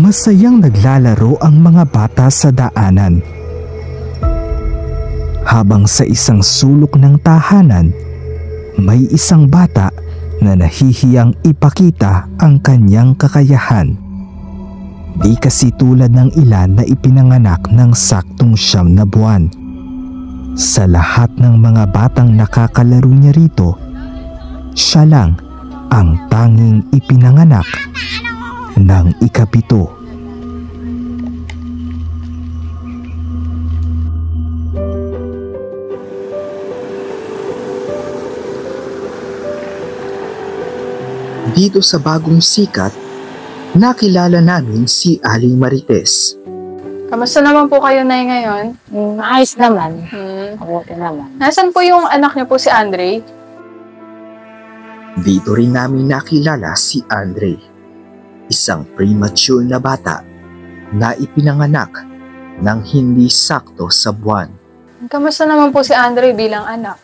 Masayang naglalaro ang mga bata sa daanan. Habang sa isang sulok ng tahanan, may isang bata na nahihiyang ipakita ang kanyang kakayahan. Di kasi tulad ng ilan na ipinanganak ng saktong 9 na buwan. Sa lahat ng mga batang nakakalaro niya rito, siya lang ang tanging ipinanganak ng ika-7. Dito sa Bagong Sikat, nakilala namin si Aling Marites. Kamusta naman po kayo, Nay, ngayon? Ayos naman. Mabuti naman. Nasaan po yung anak niyo po si Andre? Dito rin namin nakilala si Andre, isang premature na bata na ipinanganak ng hindi sakto sa buwan. Kamusta naman po si Andre bilang anak?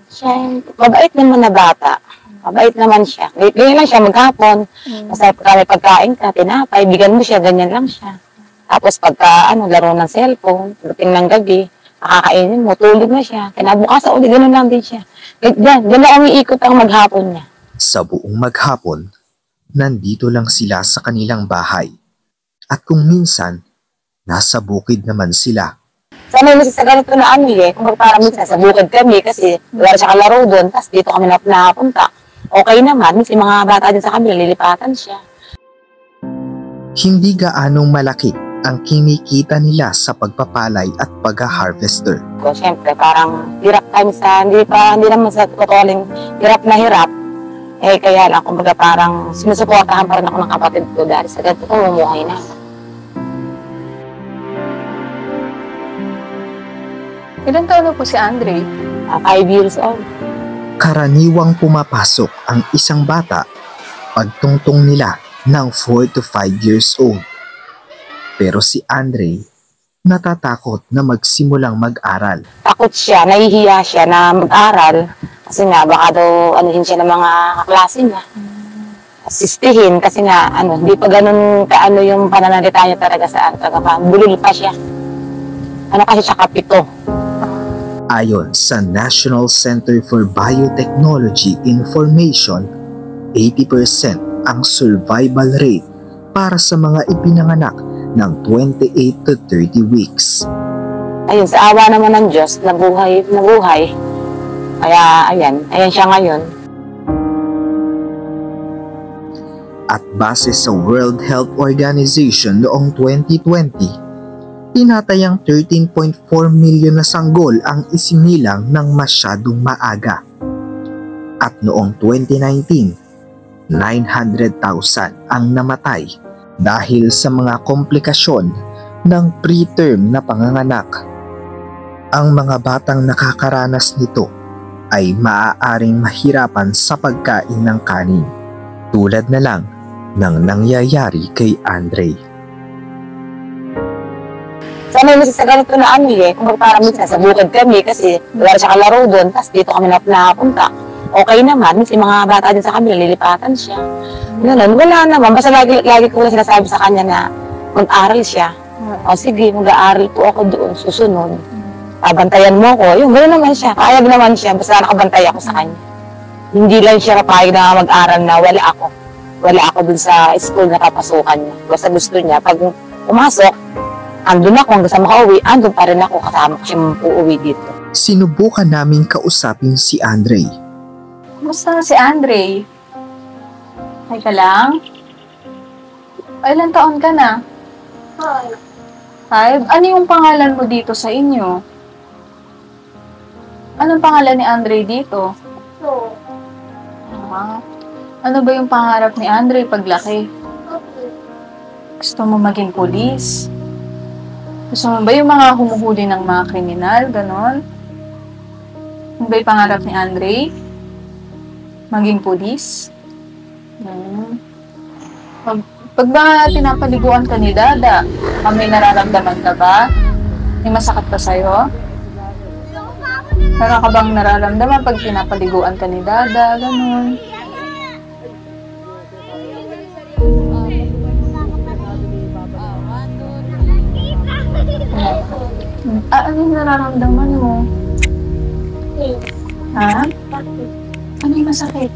Siya, mabait naman na bata. Mabait naman siya. Ganyan lang siya maghapon. Basta may pagkain ka, tinapay, bigyan mo siya, ganyan lang siya. Tapos pagka laro ng cellphone, pagdating ng gabi, kakakainin mo, tulog na siya. Kinabukasan ulit, gano'n lang din siya. Diyan lang umiikot ang maghapon niya. Sa buong maghapon, nandito lang sila sa kanilang bahay. At kung minsan, nasa bukid naman sila. Sanay mo sa ganito na kung parang minsan sa bukid kami kasi wala siya kalaro doon, tapos dito kami napunta. Okay naman, minsan mga bata din sa kami, lilipatan siya. Hindi gaanong malaki ang kinikita nila sa pagpapalay at pag-harvester. Siyempre, parang hirap kami hindi naman sa totoling hirap na hirap. Kaya lang, kumbaga parang sinusuportahan pa rin ako ng kapatid ko dahil sa ganito kumumuhay na. Ilan taon na po si Andre? 5 years old. Karaniwang pumapasok ang isang bata pagtungtong nila ng 4 to 5 years old. Pero si Andre, natatakot na magsimulang mag-aral. Takot siya, nahihiya siya na mag-aral. Kasi nga, baka daw anuhin siya ng mga kaklase niya. Asistihin, kasi nga, hindi pa ganun kaano yung pananalita niya talaga sa bulol pa siya. Kasi siya kapito. Ayon sa National Center for Biotechnology Information, 80% ang survival rate para sa mga ipinanganak ng 28 to 30 weeks. Ayun, sa awa naman ng Diyos, nabuhay. Kaya, ayan siya ngayon. At base sa World Health Organization noong 2020, tinatayang 13.4 milyon na sanggol ang isinilang ng masyadong maaga. At noong 2019, 900,000 ang namatay dahil sa mga komplikasyon ng preterm na panganganak. Ang mga batang nakakaranas nito ay maaaring mahirapan sa pagkain ng kanin, tulad na lang ng nangyayari kay Andre. Sanay mo sa ganito na kung parang minsan sa bukid kami kasi wala siya kalaro doon, tapos dito kami napunta. Okay naman, minsan mga bata din sa kami, lilipatan siya. Ganun, wala naman. Basta lagi ko lang sinasabi sa kanya na mag-aral siya. O sige, mag-aaral po ako doon, susunod. Pabantayan mo ko. Yung gano'n naman siya. Kaya naman siya, basta nakabantay ako sa kanya. Hindi lang siya kapayag na mag-aral na wala ako. Wala ako dun sa school na kapasukan niya. Basta gusto niya, pag pumasok, andun ako hanggang sa makauwi, andun pa rin ako kasama ko siya uuwi dito. Sinubukan naming kausapin si Andre. Kumusta si Andre? Okay ka lang? Ilan taon ka na? 5. Ano yung pangalan mo dito sa inyo? Anong pangalan ni Andre dito? Ano ba yung pangarap ni Andre paglaki? Gusto mo maging pulis? Gusto mo ba yung mga humuhuli ng mga kriminal? Ganon? Ano ba yung pangarap ni Andre? Maging pulis? Pag ba pinapaliguan ka ni Dada, may nararamdaman ka ba? May masakit pa sa'yo? Meron ka bang nararamdaman pag pinapaliguan ka ni Dada? Ganun. Ano yung nararamdaman mo? Ha? Ano yung masakit?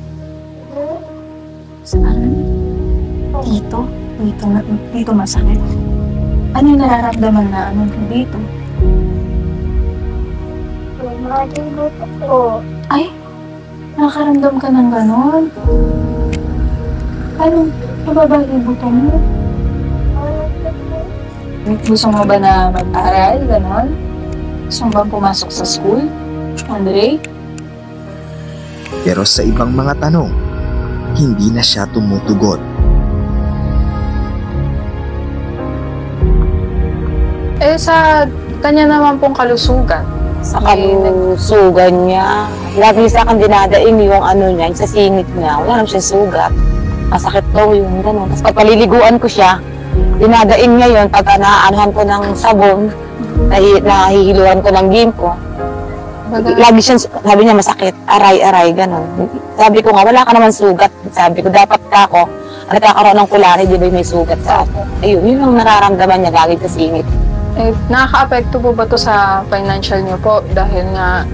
Saan? Dito? Dito masakit? Ano yung nararamdaman na ano dito? Ay, nakakaramdam ka ng ganon? Ano? Nababa yung buto mo? Gusto mo ba na mag-aral? Ganon? Gusto mo ba pumasok sa school? Andre? Pero sa ibang mga tanong, hindi na siya tumutugon. Sa kanya naman pong kalusugan. Sa kalusugan niya, lagi sa akin dinadaing yung ano niya, yung sa singit niya. Wala naman siya sugat. Masakit daw yung gano'n. Tapos pag paliliguan ko siya, dinadaing niya yun. Pag naanuhan ko ng sabon, nahihiluan ko ng ginko. Lagi siya, sabi niya masakit, aray, gano'n. Sabi ko nga, wala ka naman sugat. Sabi ko, dapat ka ako, nagkakaroon ng kulari, di ba may sugat sa ako. Ayun, yun ang nararamdaman niya lagi sa singit. Nakaka-apekto po ba to sa financial niyo po? Dahil nga,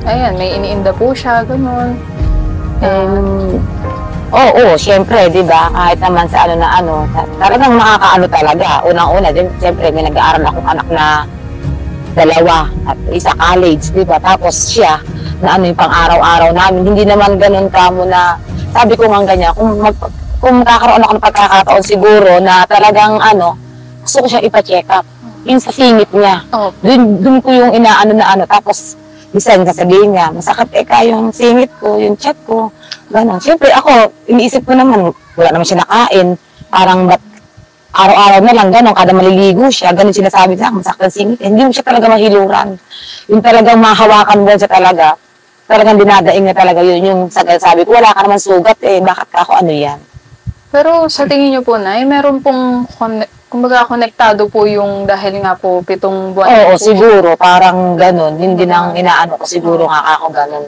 ayan, may iniinda po siya, gano'n. Oo, syempre, di ba? Kahit naman sa talagang nakakaano talaga. Unang-una, syempre, may nag-aaral akong anak na 2 at isa college, di ba? Tapos siya, na yung pang-araw-araw namin. Hindi naman ganun kamo na, sabi ko nga ganyan, kung makakaroon ako ng pagkakataon siguro na talagang gusto ko siya ipa-check up. Yung sa singit niya. Oh. Dun ko yung inaano na tapos bisan sasabihin niya, masakit yung singit ko, yung chat ko, gano'n. Siyempre ako, iniisip ko naman, wala naman siya nakain, parang araw-araw na lang gano'n, kada maliligo siya, gano'n sinasabi sa akin, masakit ang singit. Hindi mo siya talaga mahiluran. Yung talagang mahawakan mo siya talaga, talagang dinadaing na talaga yun. Yung sabi ko, wala ka naman sugat bakit ka ako yan? Pero sa tingin niyo po, Nay, meron pong kumbaga konektado po yung dahil nga po 7 buwan. Oo, siguro. Parang ganun. Hindi nang inaano ko siguro nga ako ganun.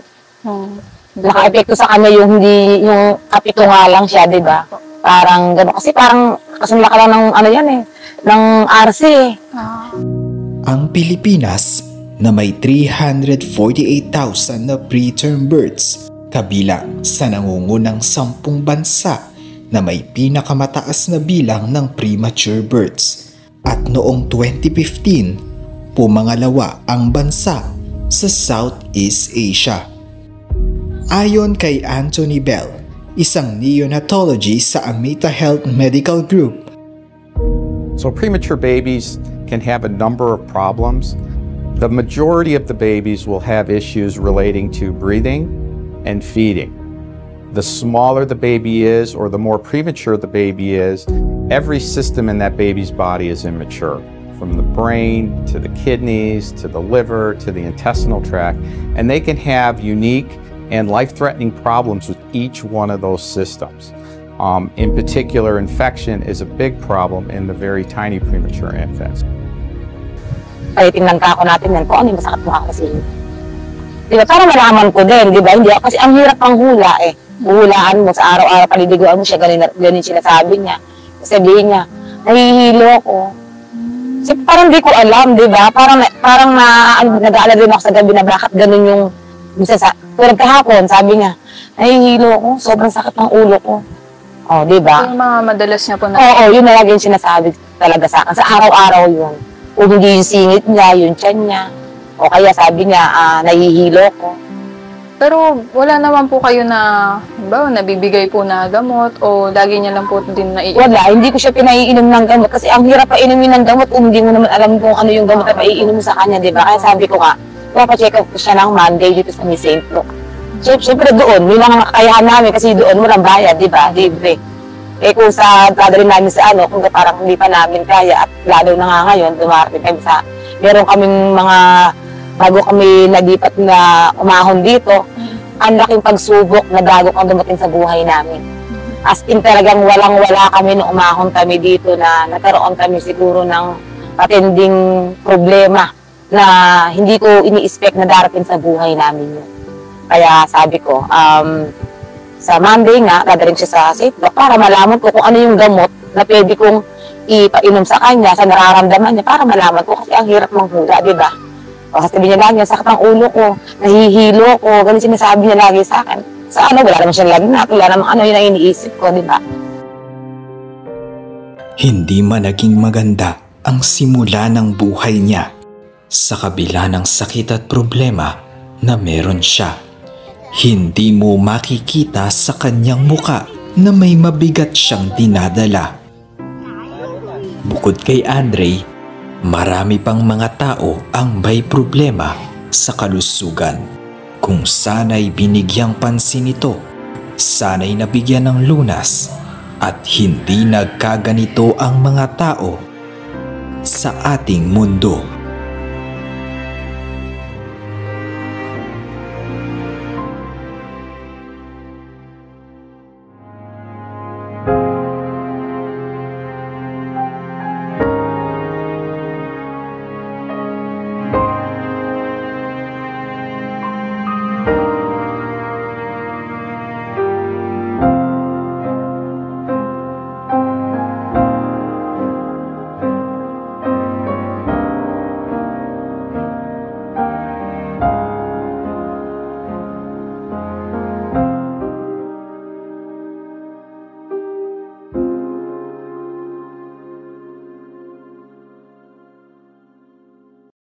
Naka-epekto sa kanya yung hindi, yung kapito nga lang siya, di ba? Parang ganun. Kasi parang kasunla ka lang ng ng RC Ang Pilipinas na may 348,000 na preterm births, kabilang sa nangungunang 10 bansa na may pinakamataas na bilang ng premature births. At noong 2015, pumangalawa ang bansa sa Southeast Asia. Ayon kay Anthony Bell, isang neonatologist sa Amita Health Medical Group, so premature babies can have a number of problems. The majority of the babies will have issues relating to breathing and feeding. The smaller the baby is, or the more premature the baby is, every system in that baby's body is immature. From the brain, to the kidneys, to the liver, to the intestinal tract. And they can have unique and life-threatening problems with each one of those systems. In particular, infection is a big problem in the very tiny premature infants. Ay, tingnan ka ako natin yan kung ano yung masakit mo kasi. Di ba? Para malaman ko din, di ba? Hindi ako, kasi ang hirap pang hula Hulaan mo sa araw-araw, paliliguan mo siya, ganun sinasabi niya. Sabihin niya, nahihilo ko. Kasi parang di ko alam, di ba? Parang nag-aalala rin ako sa gabi na bakit ganun yung, tulad kahapon, sabi niya, nahihilo ko, sobrang sakit ng ulo ko. O, di ba? Yung mga madalas niya po na... Oo, yun na lagi yung sinasabi talaga sa akin. Sa araw-araw yun. O hindi yung singit niya, yung tiyan niya. O kaya sabi niya, nahihilo ko. Pero wala naman po kayo na, ba, nabibigay po na gamot o lagi niya lang po din naiinom? Wala, hindi ko siya pinaiinom ng gamot kasi ang hirap pa inumin ng gamot kung hindi mo naman alam kung ano yung gamot na paiinom mo sa kanya, di ba? Kaya sabi ko nga, papacheck up ko siya ng Monday dito sa May St. Luke. Siyempre doon, may mga kakayahan namin kasi doon walang bayad, di ba? Libre. Kung sa dadalhin namin sa kung parang hindi pa namin kaya at lalo na nga ngayon, dumarating kami sa, meron kaming mga bago kami naglipat na umahon dito, ang laking pagsubok na bago kang dumating sa buhay namin. As in talagang walang-wala kami nung umahon kami dito na nagkaroon kami siguro ng patinding problema na hindi ko ini-expect na darating sa buhay namin yun. Kaya sabi ko, sa Monday nga, dadaling siya sa St. Luke para malaman ko kung ano yung gamot na pwede kong ipainom sa kanya, sa nararamdaman niya, para malaman ko kasi ang hirap manghula, di ba? O sabi niya lagi, sakit ang ulo ko, nahihilo ko, ganun sinasabi niya lagi sa akin. Sa ano, wala naman siyang lagnat, wala naman ano yun ang iniisip ko, di ba? Hindi man naging maganda ang simula ng buhay niya sa kabila ng sakit at problema na meron siya. Hindi mo makikita sa kanyang muka na may mabigat siyang dinadala. Bukod kay Andre, marami pang mga tao ang may problema sa kalusugan. Kung sana'y binigyang pansin ito, sana'y nabigyan ng lunas at hindi nagkaganito ang mga tao sa ating mundo.